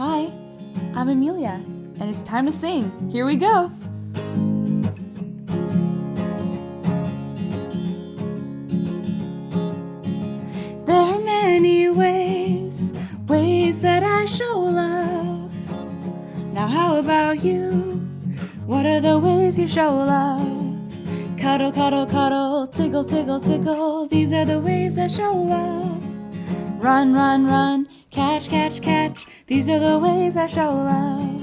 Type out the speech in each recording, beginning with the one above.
Hi, I'm Amelia, and it's time to sing. Here we go. There are many ways that I show love. Now how about you? What are the ways you show love? Cuddle, cuddle, cuddle, tickle, tickle, tickle. These are the ways I show love. Run, run, run, catch, catch, catch. These are the ways I show love.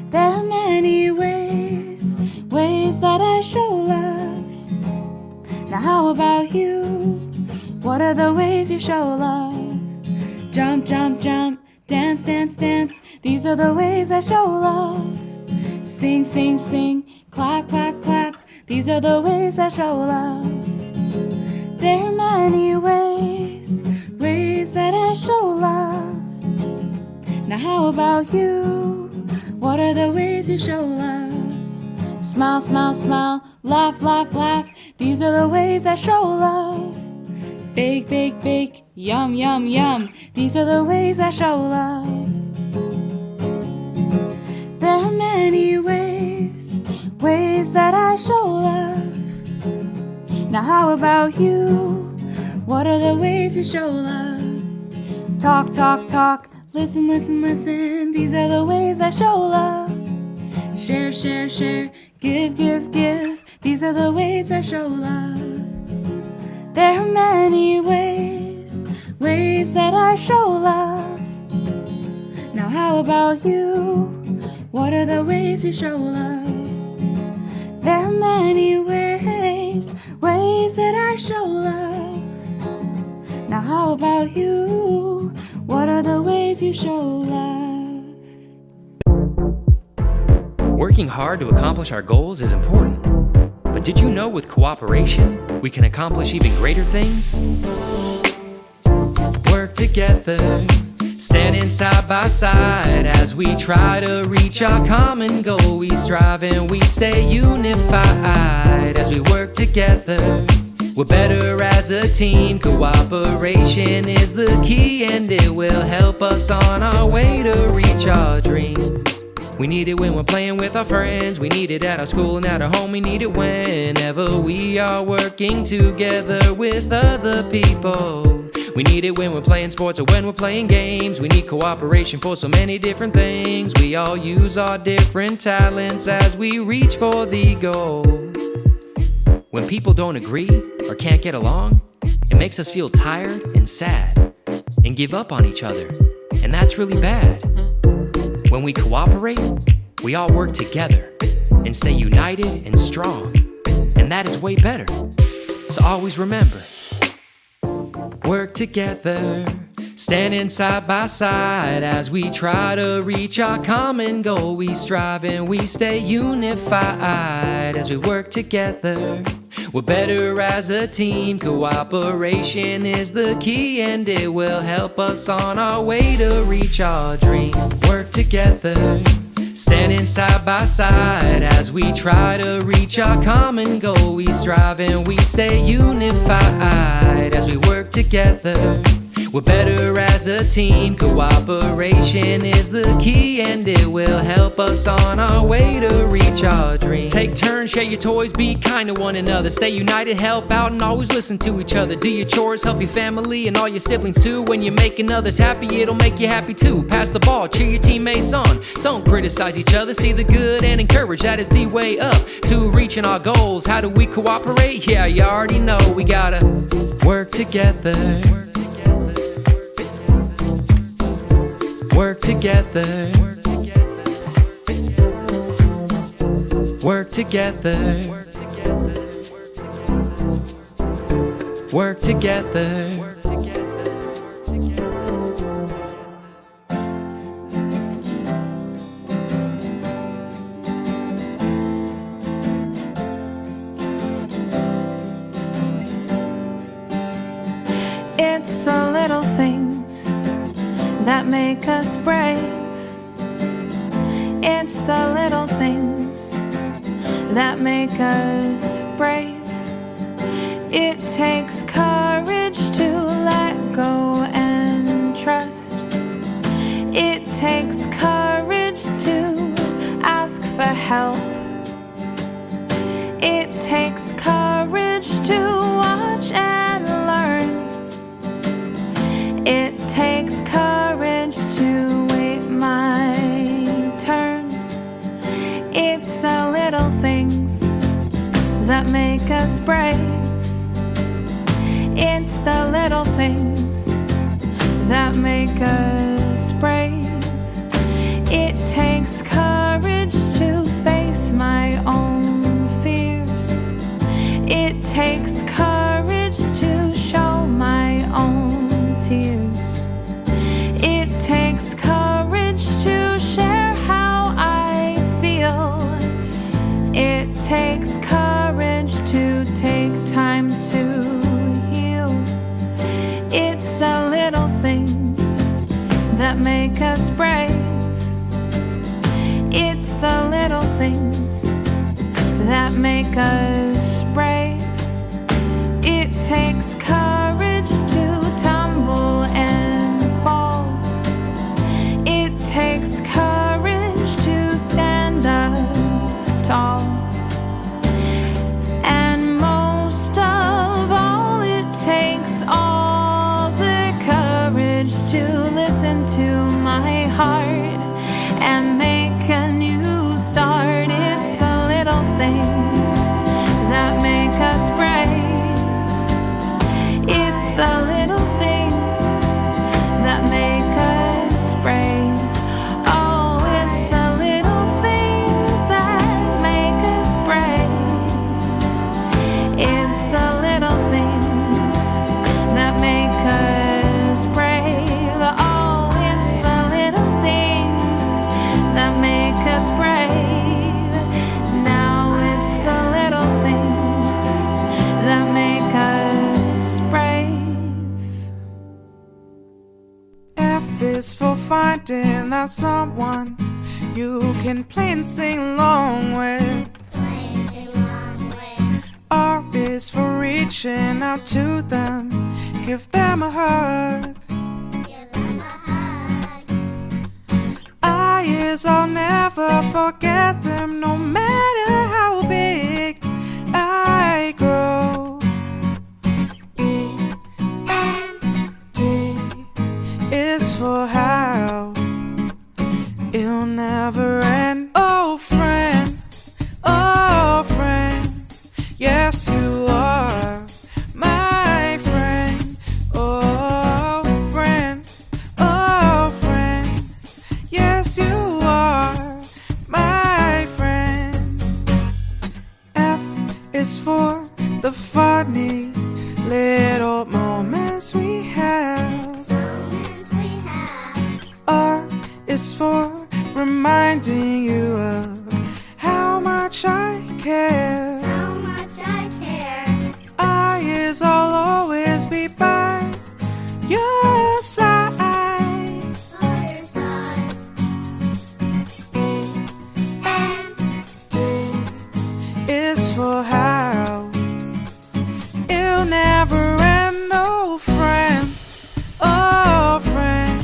There are many ways that I show love. Now how about you? What are the ways you show love? Jump, jump, jump, dance, dance, dance. These are the ways I show love. Sing, sing, sing, clap, clap, clap. These are the ways I show love. There are many ways that I show love. Now how about you? What are the ways you show love? Smile, smile, smile, laugh, laugh, laugh. These are the ways I show love. Bake, bake, bake, yum, yum, yum. These are the ways I show love. There are many ways that I show love. Now how about you? What are the ways you show love? Talk, talk, talk, listen, listen, listen. These are the ways I show love. Share, share, share, give, give, give. These are the ways I show love. There are many ways that I show love. Now how about you? What are the ways you show love? There are many ways that I show love. Now how about you? What are the ways you show love? Working hard to accomplish our goals is important. But did you know with cooperation, we can accomplish even greater things? Work together, standing side by side as we try to reach our common goal. We strive and we stay unified as we work together. We're better as a team. Cooperation is the key, and it will help us on our way to reach our dreams. We need it when we're playing with our friends. We need it at our school and at our home. We need it whenever we are working together with other people. We need it when we're playing sports or when we're playing games. We need cooperation for so many different things. We all use our different talents as we reach for the goal. When people don't agree or can't get along, it makes us feel tired and sad and give up on each other. And that's really bad. When we cooperate, we all work together and stay united and strong. And that is way better. So always remember, work together, standing side by side as we try to reach our common goal. We strive and we stay unified as we work together. We're better as a team. Cooperation is the key, and it will help us on our way to reach our dream. Work together, standing side by side as we try to reach our common goal. We strive and we stay unified as we work together. We're better as a team. Cooperation is the key, and it will help us on our way to reach our dream. Take turns, share your toys, be kind to one another. Stay united, help out, and always listen to each other. Do your chores, help your family and all your siblings too. When you're making others happy, it'll make you happy too. Pass the ball, cheer your teammates on. Don't criticize each other, see the good and encourage. That is the way up to reaching our goals. How do we cooperate? Yeah, you already know. We gotta work together. Work together. Work together. Work together. It's the little things that make us brave. It's the little things that make us brave. It takes courage to let go and trust. It takes courage to ask for help. It takes courage to watch and learn. It takes courage to wait my turn. It's the little things that make us brave. It's the little things that make us brave. It takes courage to face my own fears. It takes courage to show my own tears. It takes courage to share how I feel. It takes courage to take time to heal. It's the little things that make us brave. It's the little things that make us brave. It takes courage to tumble and fall. It takes courage to stand up tall. And most of all, it takes all the courage to listen to my heart and make a new start. It's the little things that make us brave. It's the little things that make us brave. Oh, it's the little things that make us brave. It's the little things that make us brave. Oh, it's the little things that make us brave. Now it's the little things that make us brave. F is for finding that someone you can play and sing along with. R is for reaching out to them, give them a hug. I is I'll never forget them, no matter how big I grow. E and D is for how it'll never end. Oh friend, yes you are my friend. Oh friend, yes you are my friend. F is for the funny little moments we have. R is for reminding you of how much I care. I is I'll always be by your side. D is for how it'll never end. Oh friend,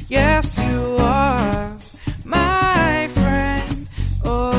yes you are my friend. Oh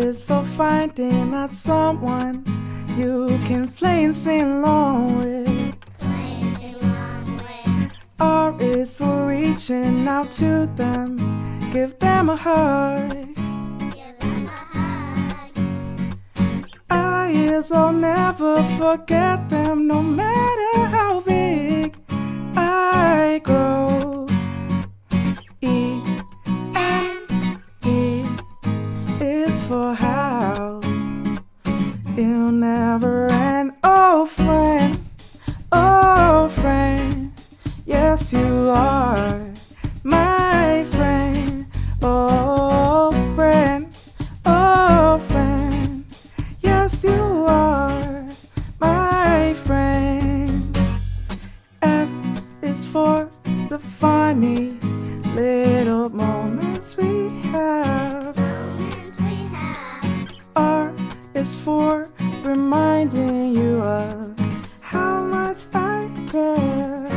is for finding that someone you can play and sing along with. R is for reaching out to them, give them a hug. I is I'll never forget them, no matter how big I grow. E is for how you'll never end. Oh friend, yes you are my friend. Oh friend, yes you are my friend. F is for the funny little moments we have. R is for reminding you of how much I care.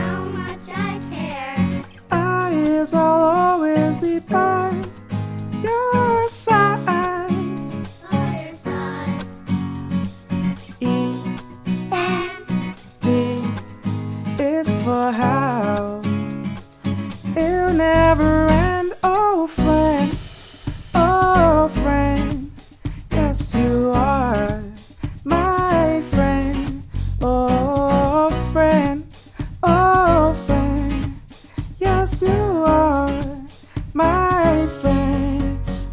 I is I'll always be by your side. E D is for how it'll never end. Oh friend, yes you are my friend. Oh friend, yes you are my friend.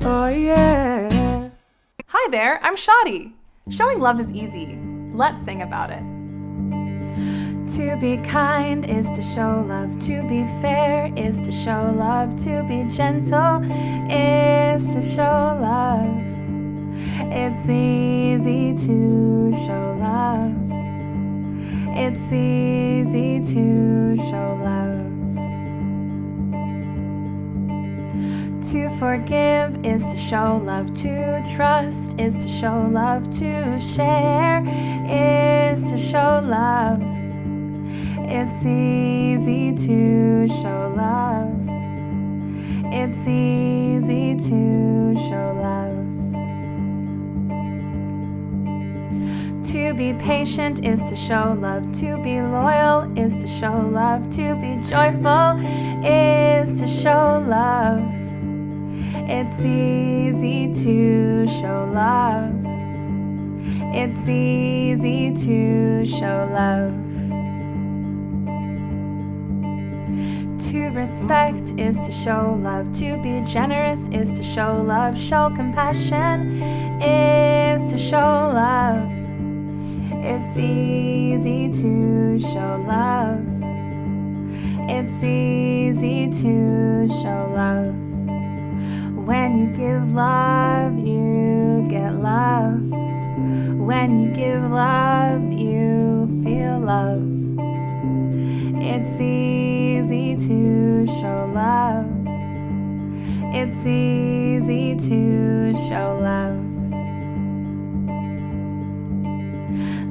Oh yeah. Hi there, I'm Shadi. Showing love is easy. Let's sing about it. To be kind is to show love. To be fair is to show love. To be gentle is to show love. It's easy to show love. It's easy to show love. To forgive is to show love. To trust is to show love. To share is to show love. It's easy to show love. It's easy to show love. To be patient is to show love. To be loyal is to show love. To be joyful is to show love. It's easy to show love. It's easy to show love. To respect is to show love. To be generous is to show love. Show compassion is to show love. It's easy to show love. It's easy to show love. When you give love, you get love. When you give love, you feel love. It's easy to show love. It's easy to show love.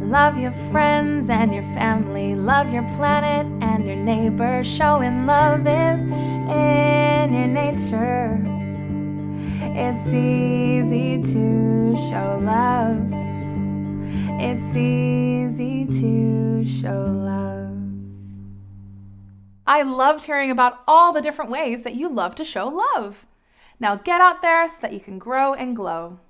Love your friends and your family. Love your planet and your neighbor. Showing love is in your nature. It's easy to show love. It's easy to show love. I loved hearing about all the different ways that you love to show love. Now get out there so that you can grow and glow.